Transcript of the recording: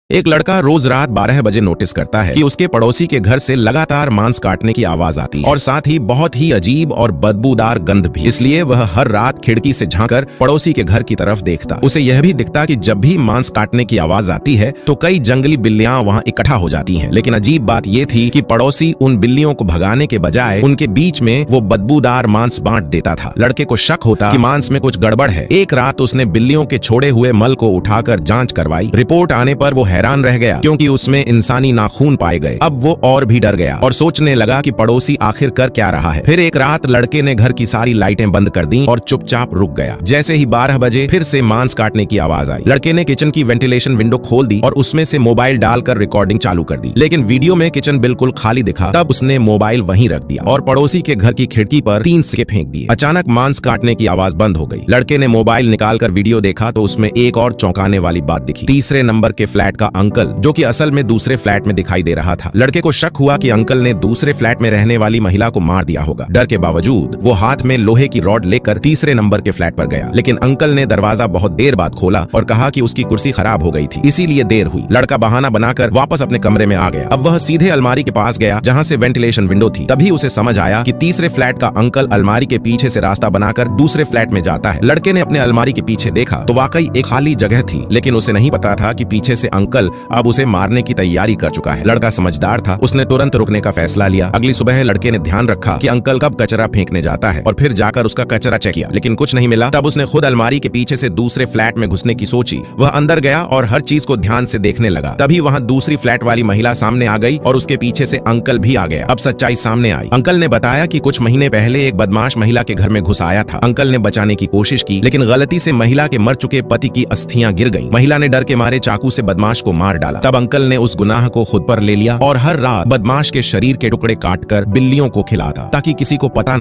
एक लड़का रोज रात 12 बजे नोटिस करता है कि उसके पड़ोसी के घर से लगातार मांस काटने की आवाज आती है और साथ ही बहुत ही अजीब और बदबूदार गंध भी। इसलिए वह हर रात खिड़की से झांककर पड़ोसी के घर की तरफ देखता। उसे यह भी दिखता कि जब भी मांस काटने की आवाज आती है तो कई जंगली बिल्लियां वहां इकट्ठा हो जाती हैं। लेकिन अजीब बात यह थी कि पड़ोसी उन बिल्लियों को भगाने के बजाय उनके बीच में वो बदबूदार मांस बांट देता था। लड़के को शक होता कि मांस में कुछ गड़बड़ है। एक रात उसने बिल्लियों के छोड़े हुए मल को उठाकर जांच करवाई। रिपोर्ट आने पर वो हैरान रह गया क्योंकि उसमें इंसानी नाखून पाए गए। अब वो और भी डर गया और सोचने लगा कि पड़ोसी आखिर कर क्या रहा है। फिर एक रात लड़के ने घर की सारी लाइटें बंद कर दी और चुपचाप रुक गया। जैसे ही 12 बजे फिर से मांस काटने की आवाज आई। लड़के ने किचन की वेंटिलेशन विंडो खोल दी और उसमें से मोबाइल डालकर रिकॉर्डिंग चालू कर दी। लेकिन वीडियो में किचन बिल्कुल खाली दिखा। तब उसने मोबाइल वहीं रख दिया और पड़ोसी के घर की खिड़की पर 3 सिक्के फेंक दिए। अचानक मांस काटने की आवाज बंद हो गई। लड़के ने मोबाइल निकालकर वीडियो देखा तो उसमें एक और चौंकाने वाली बात दिखी। तीसरे नंबर के फ्लैट का अंकल, जो कि असल में दूसरे फ्लैट में दिखाई दे रहा था। लड़के को शक हुआ कि अंकल ने दूसरे फ्लैट में रहने वाली महिला को मार दिया होगा। डर के बावजूद वो हाथ में लोहे की रॉड लेकर तीसरे नंबर के फ्लैट पर गया। लेकिन अंकल ने दरवाजा बहुत देर बाद खोला और कहा कि उसकी कुर्सी खराब हो गई थी, इसीलिए देर हुई। लड़का बहाना बनाकर वापस अपने कमरे में आ गया। अब वह सीधे अलमारी के पास गया जहां से वेंटिलेशन विंडो थी। तभी उसे समझ आया कि तीसरे फ्लैट का अंकल अलमारी के पीछे से रास्ता बनाकर दूसरे फ्लैट में जाता है। लड़के ने अपने अलमारी के पीछे देखा तो वाकई एक खाली जगह थी, लेकिन उसे नहीं पता था कि पीछे से अंकल अब उसे मारने की तैयारी कर चुका है। लड़का समझदार था, उसने तुरंत रुकने का फैसला लिया। अगली सुबह लड़के ने ध्यान रखा कि अंकल कब कचरा फेंकने जाता है और फिर जाकर उसका कचरा चेक किया, लेकिन कुछ नहीं मिला। तब उसने खुद अलमारी के पीछे से दूसरे फ्लैट में घुसने की सोची। वह अंदर गया और हर चीज को ध्यान से देखने लगा। तभी वहां दूसरी फ्लैट वाली महिला सामने आ गई और उसके पीछे से अंकल भी आ गया। अब सच्चाई सामने आई। अंकल ने बताया कि कुछ महीने पहले एक बदमाश महिला के घर में घुस आया था। अंकल ने बचाने की कोशिश की, लेकिन गलती से महिला के मर चुके पति की अस्थियां गिर गईं। महिला ने डर के मारे चाकू से बदमाश को मार डाला। तब अंकल ने उस गुनाह को खुद पर ले लिया और हर रात बदमाश के शरीर के टुकड़े काटकर बिल्लियों को खिलाता ताकि किसी को पता